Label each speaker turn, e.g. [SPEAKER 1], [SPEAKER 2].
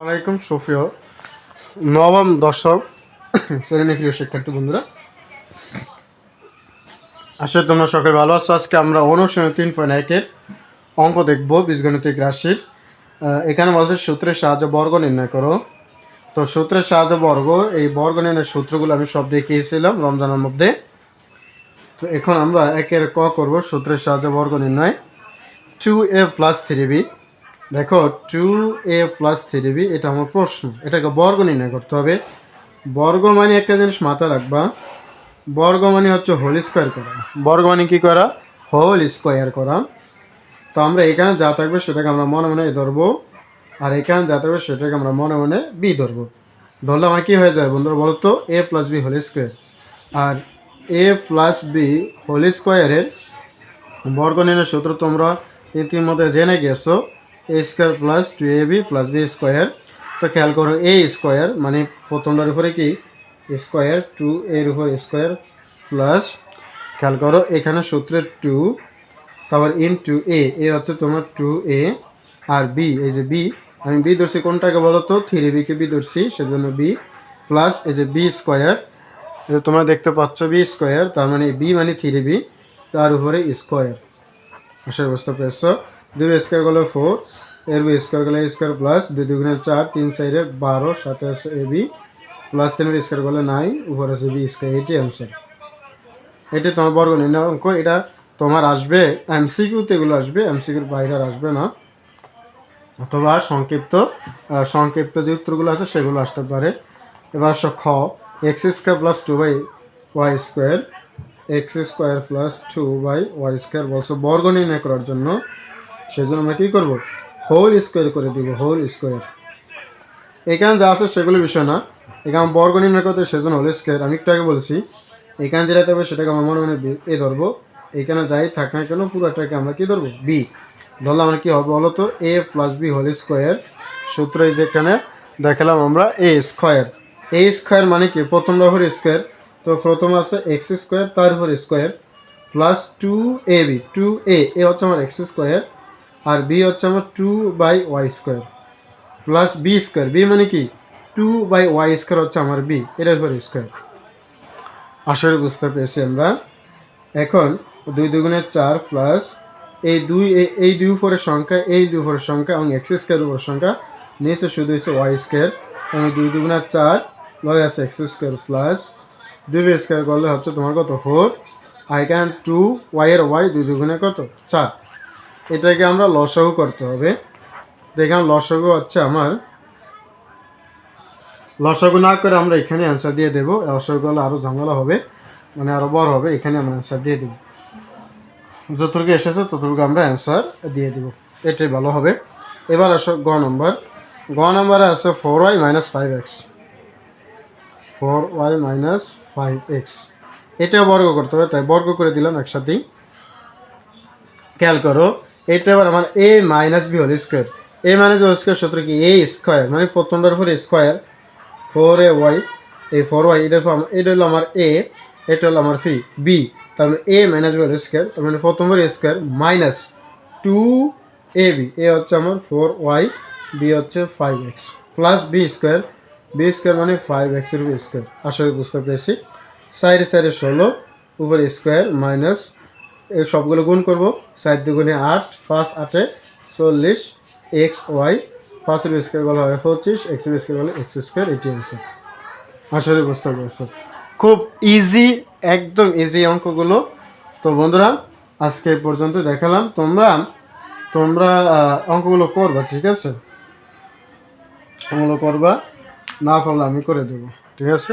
[SPEAKER 1] আলাইকুম সুপ্রিয় নবম দশম শ্রেণী প্রিয় শিক্ষার্থী বন্ধুরা, আসলে তোমরা সকলে ভালো আছো। আজকে আমরা অনুশীলনী 3.1-এর অঙ্ক দেখব, বীজগণিতিক রাশির। এখানে বলছে সূত্রের সাহায্যে বর্গ নির্ণয় করো। তো সূত্রের সাহায্যে বর্গ, এই বর্গ নির্ণয়ের সূত্রগুলো আমি সব দেখিয়েছিলাম রমজানের মধ্যে। তো এখন আমরা একের ক করব, সূত্রের সাহায্যে বর্গ নির্ণয়। 2a + 3b, দেখো 2a + 3b, এটা আমার প্রশ্ন, এটাকে বর্গ নির্ণয় করতে হবে। বর্গ মানে একটা জিনিস মাথায় রাখবা, বর্গ মানে হচ্ছে হোল স্কোয়ার করা। বর্গ মানে কি করা? হোল স্কোয়ার করা। তো আমরা এখানে যা থাকবে সেটাকে আমরা মনে মনে ধরবো, আর এখানে যা থাকবে সেটাকে আমরা মনে মনে বি ধরবো। ধরলে আমার কি হয়ে যায় বন্ধুরা বলো তো? a + b whole square. আর a + b হোল স্কোয়ারের বর্গ নির্ণয়ের সূত্র তোমরা ইতিমধ্যে জেনে গেছো, a² + 2ab + b স্কোয়ার। তো খেয়াল করো, a স্কোয়ার মানে প্রথমটার উপরে কি স্কোয়ার, 2 এর উপর স্কোয়ার প্লাস, খেয়াল করো এখানে সূত্রের 2, তারপর ইনটু a, হচ্ছে তোমার 2a, আর b, এই যে b, আমি b ধরছি কোনটাকে বলো তো? 3b-কে b ধরছি, সেজন্য b প্লাস এই যে b স্কোয়ার, তোমরা দেখতে পাচ্ছ b স্কোয়ার, তার মানে b মানে 3b, তার উপরে স্কোয়ার। আশা বুঝতে পেরেছো? 2 স্কোয়ার করলে 4, এর বি স্কোয়ার করলে স্কোয়ার প্লাস 2 2 4, 3 4 12, সাথে আছে এ বি প্লাস 3 স্কোয়ার করলে 9, উপরে আছে বি স্কোয়ার। এটি অ্যান্সার। এটি তোমার বর্গ নির্ণয় অঙ্ক। এটা তোমার আসবে এমসিকিউতে, এগুলো আসবে, এমসিকিউর বাইরে আর আসবে না, অথবা সংক্ষিপ্ত যে উত্তরগুলো আছে সেগুলো আসতে পারে। এবার আসো খ, x² + 2y square, x² + 2y বলছো বর্গ নির্ণয় করার জন্য। সেজন্য আমরা কী করবো? হোল স্কোয়ার করে দিব, হোল স্কোয়ার। এখানে যা আছে সেগুলো বিষয় না, এখানে বর্গ নির্ণয় করতে, সেজন্য হোল স্কোয়ার। আমি একটু আগে বলছি, এখানে যেটা থাকবে সেটাকে আমার মনে মনে এ ধরবো, এখানে যাই থাক না কেন পুরোটাকে আমরা কী ধরবো? বি ধরলে আমার কী হবে বলো তো? a + b whole square. সূত্র এই যে এখানে দেখালাম আমরা, a স্কোয়ার। a স্কোয়ার মানে কি? প্রথমটা উপর স্কোয়ার, তো প্রথম আছে x², তার উপর স্কোয়ার প্লাস 2ab, 2a, হচ্ছে আমার x², আর b হচ্ছে আমার 2/y² প্লাস b², b মানে কি? 2/y² হচ্ছে আমার b, এটার উপর স্কোয়ার। আসলে বুঝতে পেরেছি আমরা। এখন 2 2 4 প্লাস এই দুই উপরের সংখ্যা, এই দুই উপরের সংখ্যা এবং x² উপরের সংখ্যা, নিচে শুধু হচ্ছে y², এবং 2 2 4 লয় আছে x² প্লাস 2b² করলে হচ্ছে তোমার কত? 4, আর এখানে 2y এর y, 2 2 কত? 4। এটাকে আমরা লসাগু করতে হবে। এখানে লসাগু হচ্ছে আমার, লসাগু না করে আমরা এখানে অ্যান্সার দিয়ে দেবো। লসাগু হলে আরও ঝামেলা হবে, মানে আরও বড় হবে। এখানে আমরা অ্যান্সার দিয়ে দেবো, যতটুকু এসেছে ততটুকু আমরা অ্যান্সার দিয়ে দেবো, এটাই ভালো হবে। এবার আসো গ নম্বর। গ নম্বরে আছে 4y - 5x, 4y - 5x, এটাও বর্গ করতে হবে, তাই বর্গ করে দিলাম একসাথেই। খেয়াল করো, এটা এবার আমার a - b whole square. a - b whole square সূত্র কি? a স্কোয়ার মানে প্রথমটার উপর স্কোয়ার, 4ay, এই 4y, এটা হলো আমার a, এটা হলো আমার বি, তার মানে a - b হোল স্কোয়ার, তার মানে প্রথমবার স্কোয়ার মাইনাস 2ab, a হচ্ছে আমার 4y, b হচ্ছে 5x প্লাস b² মানে 5x এর স্কোয়ার। আসলে বুঝতে পেরেছি। সাইডে 16, উপরে স্কোয়ার মাইনাস, এই সবগুলো গুণ করবো, 4 2 8, 5 8 40, xy, 5 এর স্কোয়ার বলা হয় 25, x এর স্কোয়ার বলে x², এটি অ্যান্সার। আসলে বুঝতে পেরেছো, খুব ইজি, একদম ইজি অঙ্কগুলো। তো বন্ধুরা, আজকে এই পর্যন্ত দেখালাম। তোমরা অঙ্কগুলো করবা, ঠিক আছে? অঙ্কগুলো করবা, না পারলে আমি করে দেবো, ঠিক আছে?